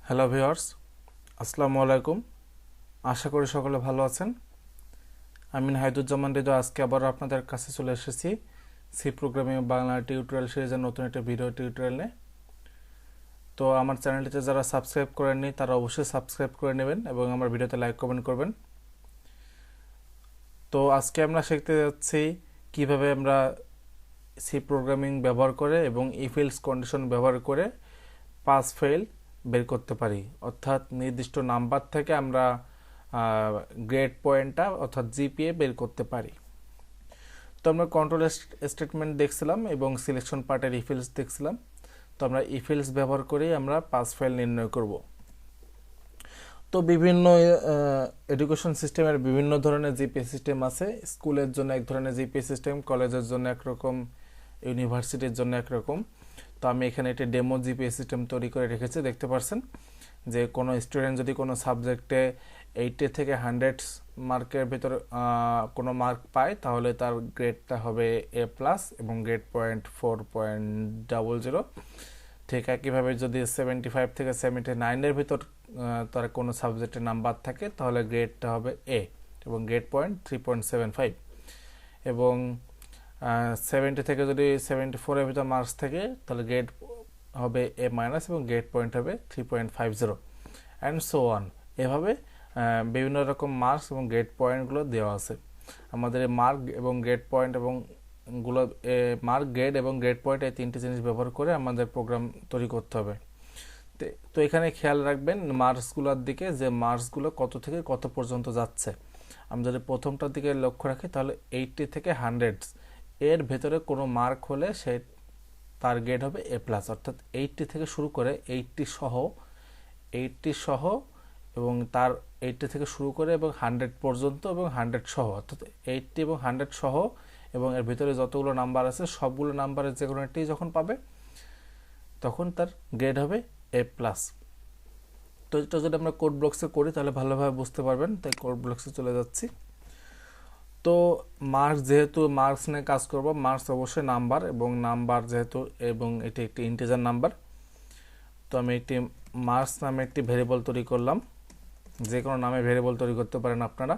Hello viewers, আসসালামু আলাইকুম। আশা করি সকলে ভালো আছেন। আমি হায়দুজ্জামান হৃদয় আজকে আবার আপনাদের কাছে চলে এসেছি সি প্রোগ্রামিং বাংলা টিউটোরিয়াল সিরিজের নতুন একটা ভিডিও টিউটোরিয়াল নিয়ে। তো আমার চ্যানেলটিতে যারা সাবস্ক্রাইব করেননি তারা অবশ্যই সাবস্ক্রাইব করে নেবেন এবং আমার ভিডিওতে লাইক কমেন্ট করবেন। তো আজকে আমরা শিখতে যাচ্ছি কিভাবে আমরা সি প্রোগ্রামিং ব্যবহার করে এবং ইফ এলস কন্ডিশন ব্যবহার করে পাস ফেল বের করতে পারি, অর্থাৎ নির্দিষ্ট নাম্বার থেকে আমরা গ্রেড পয়েন্টটা অর্থাৎ জিপিএ বের করতে পারি। তো আমরা কন্ট্রোল স্টেটমেন্ট দেখছিলাম এবং সিলেকশন পার্টের ইফ এলস দেখছিলাম। তো আমরা ইফ এলস ব্যবহার করেই আমরা পাস ফেল নির্ণয় করব। তো বিভিন্ন এডুকেশন সিস্টেমের বিভিন্ন ধরনের জিপিএ সিস্টেম আছে। স্কুলের জন্য এক ধরনের জিপিএ সিস্টেম, কলেজের জন্য একরকম, ইউনিভার্সিটির জন্য একরকম। তো আমি এখানে একটি ডেমো জিপিএ সিস্টেম তৈরি করে রেখেছি। দেখতে পাচ্ছেন যে কোনো স্টুডেন্ট যদি কোনো সাবজেক্টে 80 থেকে 100 মার্কের ভিতর কোনো মার্ক পায় তাহলে তার গ্রেডটা হবে A+ এবং গ্রেড পয়েন্ট 4.00। ঠিক একইভাবে যদি 75 থেকে 79-এর ভিতর তার কোনো সাবজেক্টের নাম্বার থাকে তাহলে গ্রেডটা হবে A এবং গ্রেড পয়েন্ট 3.75 এবং 70 থেকে যদি 74-এর ভিতর মার্কস থাকে তাহলে গ্রেড হবে A- এবং গ্রেড পয়েন্ট হবে 3.50 অ্যান্ড সো অন। এভাবে বিভিন্ন রকম মার্কস এবং গ্রেড পয়েন্টগুলো দেওয়া আছে। আমাদের মার্ক এবং গ্রেড পয়েন্ট এবং মার্ক, গ্রেড এবং গ্রেড পয়েন্ট এই তিনটি জিনিস ব্যবহার করে আমাদের প্রোগ্রাম তৈরি করতে হবে। তো এখানে খেয়াল রাখবেন মার্কসগুলোর দিকে, যে মার্কসগুলো কত থেকে কত পর্যন্ত যাচ্ছে। আমি যদি প্রথমটার দিকে লক্ষ্য রাখি তাহলে 80 থেকে 100 এর ভেতরে কোনো মার্ক হলে সে তার গ্রেড হবে A+, অর্থাৎ 80 থেকে শুরু করে 80 সহ এবং তার 80 থেকে শুরু করে এবং 100 পর্যন্ত এবং 100 সহ, অর্থাৎ 80 এবং 100 সহ এবং এর ভিতরে যতগুলো নাম্বার আছে সবগুলো নাম্বারের যে কোনো একটি যখন পাবে তখন তার গ্রেড হবে A+। তো এটা যদি আমরা কোড ব্লকসে করি তাহলে ভালোভাবে বুঝতে পারবেন, তাই কোড ব্লকসে চলে যাচ্ছি। তো মার্কস, যেহেতু মার্কস নিয়ে কাজ করব, মার্কস অবশ্যই নাম্বার এবং নাম্বার যেহেতু এবং এটি একটি ইন্টিজার নাম্বার। তো আমি একটি মার্কস নামে একটি ভেরিয়েবল তৈরি করলাম। যে কোনো নামে ভেরিয়েবল তৈরি করতে পারেন আপনারা।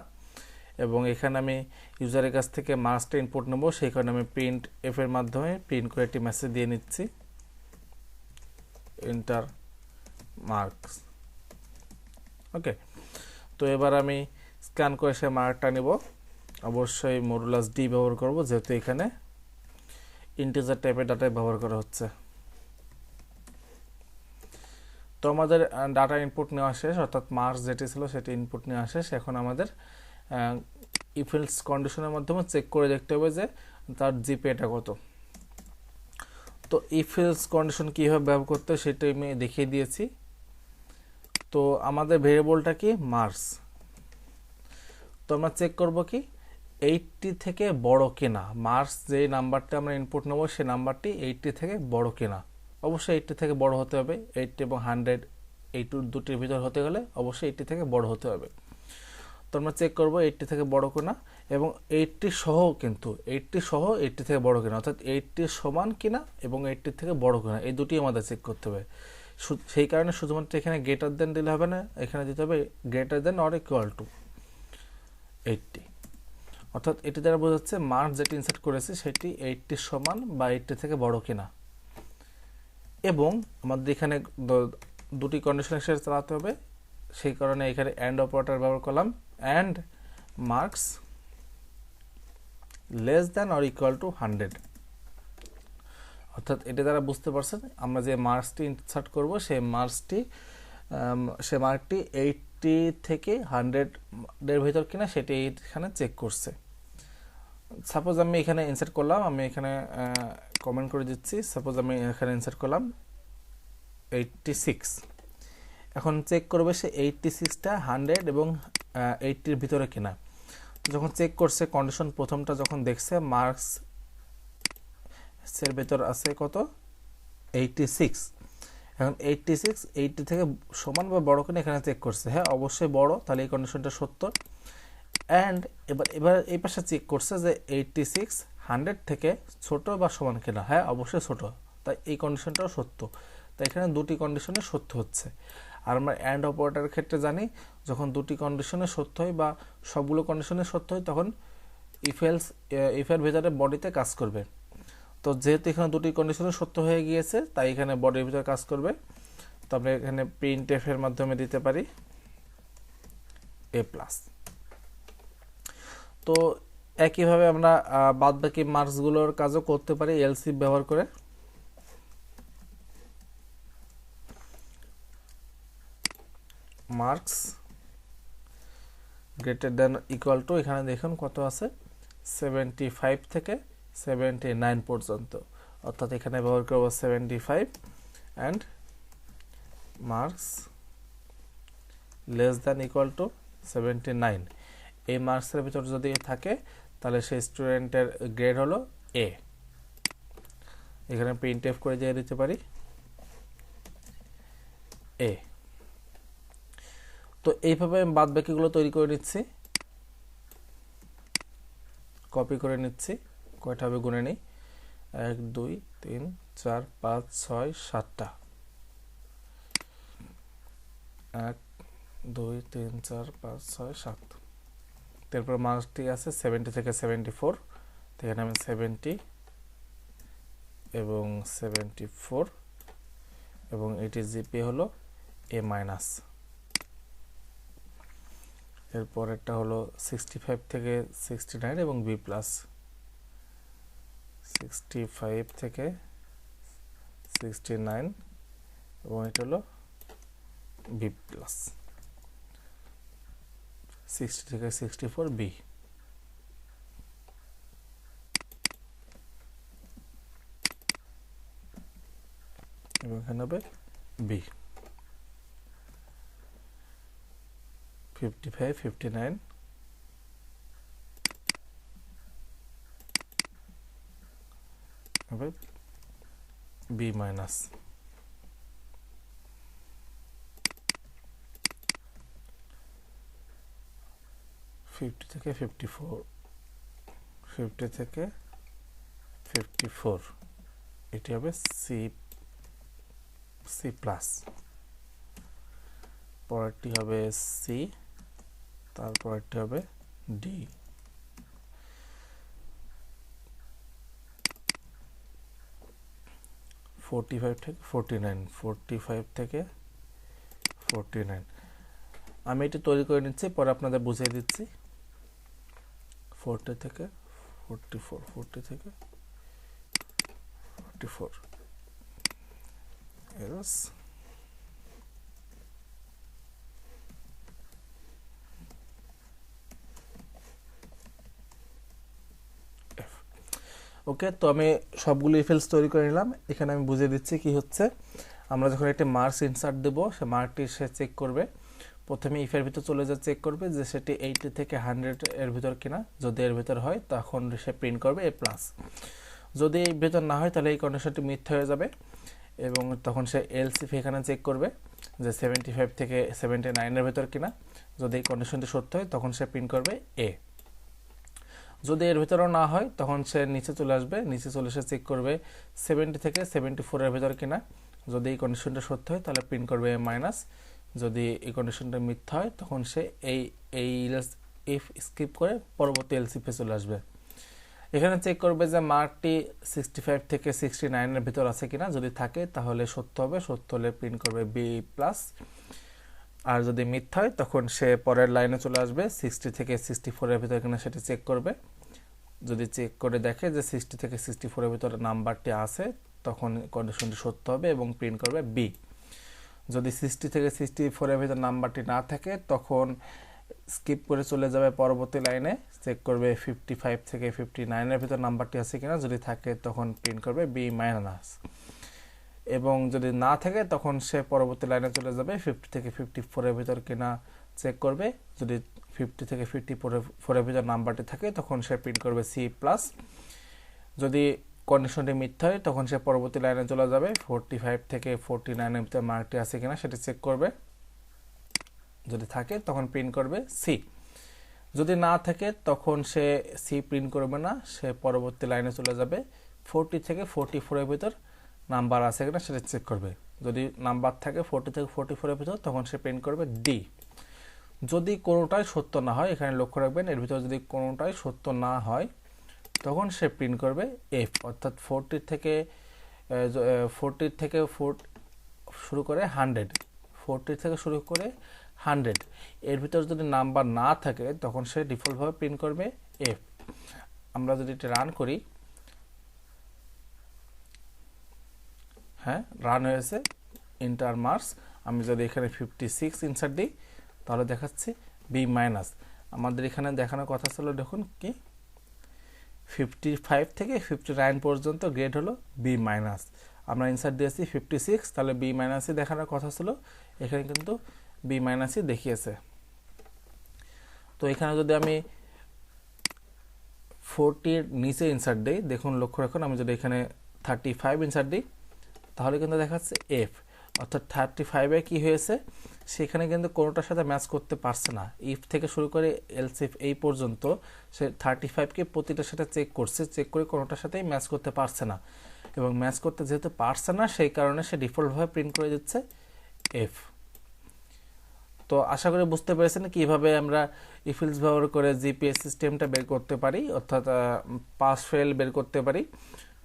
এবং এখানে আমি ইউজারের কাছ থেকে মার্কসটা ইনপুট নেব, সেই কারণে আমি প্রিন্ট এর মাধ্যমে প্রিন্ট করে একটি মেসেজ দিয়ে নিচ্ছি, এন্টার মার্কস। ওকে, তো এবার আমি স্ক্যান করে সে মার্কটা নিব। অবশ্যই মডুলাস ডি ব্যবহার করব যেহেতু এখানে ইন্টিজার টাইপের ডাটা ব্যবহার করা হচ্ছে। তো আমাদের ডাটা ইনপুট নেওয়া শেষ, অর্থাৎ মার্কস যেটি ছিল সেটি ইনপুট নেওয়া শেষ। এখন আমাদের ইফ এলস কন্ডিশনের মাধ্যমে চেক করে দেখতে হবে যে তার জিপিএটা কত। তো ইফ এলস কন্ডিশন কীভাবে ব্যবহার করতে সেটা আমি দেখিয়ে দিয়েছি। তো আমাদের ভেরিয়েবলটা কি মার্কস। তো আমরা চেক করব কি 80 থেকে বড় কিনা। মার্কস যে নাম্বারটা আমরা ইনপুট নেব সেই নাম্বারটি 80 থেকে বড় কিনা। অবশ্যই 80 থেকে বড় হতে হবে। 80 এবং 100 এই দুটির ভিতর হতে গেলে অবশ্যই 80 থেকে বড় হতে হবে। তো আমরা চেক করব 80 থেকে বড় কিনা এবং 80 সহ, কিন্তু 80 সহ 80 থেকে বড় কিনা, অর্থাৎ 80 সমান কিনা এবং 80 থেকে বড় কিনা, এই দুটি আমাদের চেক করতে হবে। সেই কারণে শুধুমাত্র এখানে গ্রেটার দেন দিলে হবে না, এখানে দিতে হবে greater than or equal to 80। অর্থাৎ এটি দ্বারা বোঝাচ্ছে মার্কস যেটি ইনসার্ট করেছে সেটি 80 সমান বা 80 থেকে বড় কিনা। এবং আমাদের এখানে দুটি কন্ডিশনের সাথে চালাতে হবে, সেই কারণে এখানে অ্যান্ড অপারেটর ব্যবহার করলাম, and marks less than or equal to 100। অর্থাৎ এটি দ্বারা বুঝতে পারছেন আমরা যে মার্কসটি ইনসার্ট করব সেই মার্কটি 80 থেকে 100-এর ভিতর কিনা সেটি এখানে চেক করছে। সাপোজ আমি এখানে ইনসার্ট করলাম, আমি এখানে কমেন্ট করে দিচ্ছি, সাপোজ আমি এখানে ইনসার্ট করলাম 86। এখন চেক করবে সে 86টা 100 এবং 80-র ভিতরে কিনা। যখন চেক করছে কন্ডিশন প্রথমটা যখন দেখছে মার্কস এর ভেতর আছে কত 86, এখন 86 80 থেকে সমান বা বড় কিনা এখানে চেক করছে। হ্যাঁ অবশ্যই বড়, তাহলে এই কন্ডিশনটা সত্য। অ্যান্ড এবার এই পাশে চেক করছে যে 86 100 থেকে ছোট বা সমান কিনা। হ্যাঁ অবশ্যই ছোট, তাই এই কন্ডিশনটাও সত্য। তাই এখানে দুটি কন্ডিশনে সত্য হচ্ছে। আর আমরা অ্যান্ড অপারেটরের ক্ষেত্রে জানি যখন দুটি কন্ডিশনে সত্য হয় বা সবগুলো কন্ডিশনে সত্য হয় তখন ইফের ভেতরে বডিতে কাজ করবে। তো যেহেতু এখানে দুটি কন্ডিশনে সত্য হয়ে গিয়েছে তাই এখানে বডির ভিতরে কাজ করবে। তো আমরা এখানে প্রিন্টএফ এর মাধ্যমে দিতে পারি a+। তো একইভাবে আমরা বাদবাকি মার্কসগুলোর কাজও করতে পারি এলসি ব্যবহার করে। Marks greater than equal to, এখানে দেখুন কত আছে 75 থেকে 79 পর্যন্ত, অর্থাৎ এখানে ব্যবহার করব 75 and marks less than equal to 79। এই মার্কসের ভিতর যদি থাকে তাহলে সেই স্টুডেন্টের গ্রেড হলো এ। এখানে প্রিন্টএফ করে দিয়ে দিতে পারি এ। তো এইভাবে আমি বাদ বাকিগুলো তৈরি করে নিচ্ছি, কপি করে নিচ্ছি। কয়টা হবে গুনে নিই, 1 2 3 4 5 6 7টা, 1 2 3 4 5 6 7। তারপর মার্কসটি আছে 70 থেকে 74, তো এখানে আমি 70 এবং 74 এবং এটি জিপি হলো A-। এরপর একটা হলো 65 থেকে 69 এবং B+, 65 থেকে 69 এবং এটা হলো B+, 60 থেকে 64 B। এবং এখানে হবে B। 55 59 হবে B-। 50 থেকে 54, 50 থেকে 54 এটি হবে C+। পরেরটি হবে C, তারপরেরটি হবে D। 45 থেকে 49, 45 থেকে 49 আমি এটি তৈরি করে নিচ্ছি, পরে আপনাদের বুঝিয়ে দিচ্ছি। 40 থেকে 44, 40 থেকে 44 এরস। ওকে, তো আমি সবগুলো ইফেলস তৈরি করে নিলাম। এখানে আমি বুঝিয়ে দিচ্ছি কি হচ্ছে। আমরা যখন একটা মার্কস ইনসার্ট দেব, সে মার্কটি সে চেক করবে। প্রথমে ইফের ভিতর চলে যা চেক করবে যে সেটি 80 থেকে 100 এর ভিতর কিনা। যদি এর ভিতর হয় তখন সে প্রিন্ট করবে A+। যদি এর ভিতর না হয় তাহলে এই কন্ডিশনটি মিথ্যা হয়ে যাবে এবং তখন সে এলসিফ এখানে চেক করবে যে 75 থেকে 79 এর ভিতর কিনা। যদি এই কন্ডিশনটি সত্য হয় তখন সে প্রিন্ট করবে A। যদি এর ভিতরেও না হয় তখন সে নিচে চলে আসবে, নিচে চলে এসে চেক করবে 70 থেকে 74 এর ভিতর কিনা। যদি এই কন্ডিশনটা সত্য হয় তাহলে প্রিন্ট করবে A-। যদি এই কন্ডিশনটা মিথ্যা হয় তখন সে এই ইফ স্কিপ করে পরবর্তী এলসিফে চলে আসবে। এখানে চেক করবে যে মার্কটি 65 থেকে 69 এর ভিতর আছে কিনা। যদি থাকে তাহলে সত্য হবে, সত্য হলে প্রিন্ট করবে B+। আর যদি মিথ্যা হয় তখন সে পরের লাইনে চলে আসবে 60 থেকে 64 এর ভিতর কিনা সেটা চেক করবে। যদি চেক করে দেখে যে 60 থেকে 64 এর ভিতরে নাম্বারটি আছে তখন কন্ডিশনটি সত্য হবে এবং প্রিন্ট করবে B। যদি 60 থেকে 64 এর ভিতর নাম্বারটি না থাকে তখন স্কিপ করে চলে যাবে পরবর্তী লাইনে, চেক করবে 55 থেকে 59 এর ভিতর নাম্বারটি আছে কিনা। যদি থাকে তখন প্রিন্ট করবে B-। এবং যদি না থাকে তখন সে পরবর্তী লাইনে চলে যাবে 50 থেকে 54 এর ভিতর কিনা চেক করবে। যদি 50 থেকে 54 এর ভিতর নাম্বারটি থাকে তখন সে প্রিন্ট করবে C+। যদি কন্ডিশনটি মিথ্যা হয় তখন সে পরবর্তী লাইনে চলে যাবে 45 থেকে 49 এর ভিতর মার্কটি আছে কিনা সেটি চেক করবে। যদি থাকে তখন প্রিন্ট করবে C। যদি না থাকে তখন সে C প্রিন্ট করবে না, সে পরবর্তী লাইনে চলে যাবে 40 থেকে 44 এর ভিতর নাম্বার আছে কিনা সেটা চেক করবে। যদি নাম্বার থাকে 40 থেকে 44 এর ভিতর তখন সে প্রিন্ট করবে ডি। যদি কোনোটাই সত্য না হয়, এখানে লক্ষ্য রাখবেন এর ভিতর যদি কোনোটাই সত্য না হয় তখন সে প্রিন্ট করবে এফ, অর্থাৎ 40 থেকে 4 শুরু করে 100, 40 থেকে শুরু করে 100 এর ভিতর যদি নাম্বার না থাকে তখন সে ডিফল্টভাবে প্রিন্ট করবে এফ। আমরা যদি এটা রান করি, হ্যাঁ রান হয়েছে, ইন্টার মার্কস। আমি যদি এখানে 56 ইনসার্ট দিই তাহলে দেখাচ্ছি বি মাইনাস। আমাদের এখানে দেখানোর কথা ছিল, দেখুন কি 55 থেকে 59 পর্যন্ত গ্রেড হলো বি মাইনাস। আমরা ইনসার্ট দিয়েছি 56, তাহলে বি মাইনাসই দেখানোর কথা ছিল, এখানে কিন্তু বি মাইনাসই দেখিয়েছে। তো এখানে যদি আমি 40 নিচে ইনসার্ট দিই, দেখুন লক্ষ্য রাখুন আমি যদি এখানে 35 ইনসার্ট দিই তাহলে কিন্তু দেখাচ্ছে এফ, অর্থাৎ 35-এ কি হয়েছে, সেখানে কিন্তু কোনোটার সাথে ম্যাচ করতে পারছে না। ইফ থেকে শুরু করে এলস ইফ এই পর্যন্ত সে 35কে প্রতিটার সাথে চেক করছে, চেক করে কোনোটার সাথেই ম্যাচ করতে পারছে না, এবং ম্যাচ করতে যেহেতু পারছে না সেই কারণে সে ডিফল্টভাবে প্রিন্ট করে দিচ্ছে এফ। তো আশা করি বুঝতে পেরেছেন কিভাবে আমরা ইফিলস ব্যবহার করে জিপিএস সিস্টেমটা বের করতে পারি, অর্থাৎ পাস ফেল বের করতে পারি।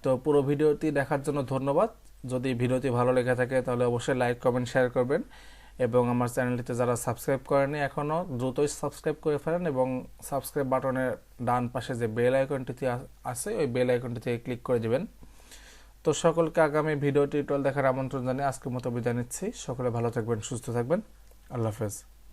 তো পুরো ভিডিওটি দেখার জন্য ধন্যবাদ। যদি ভিডিওটি ভালো লেগে থাকে তাহলে অবশ্যই লাইক, কমেন্ট, শেয়ার করবেন, এবং আমার চ্যানেলটিতে যারা সাবস্ক্রাইব করেনি এখনও দ্রুতই সাবস্ক্রাইব করে ফেলেন, এবং সাবস্ক্রাইব বাটনের ডান পাশে যে বেল আইকনটিতে আছে ওই বেল আইকনটিতে ক্লিক করে দেবেন। তো সকলকে আগামী ভিডিও টিউটোরিয়াল দেখার আমন্ত্রণ জানিয়ে আজকের মতো বিদায় নিচ্ছি। সকলে ভালো থাকবেন, সুস্থ থাকবেন, আল্লাহ হাফেজ।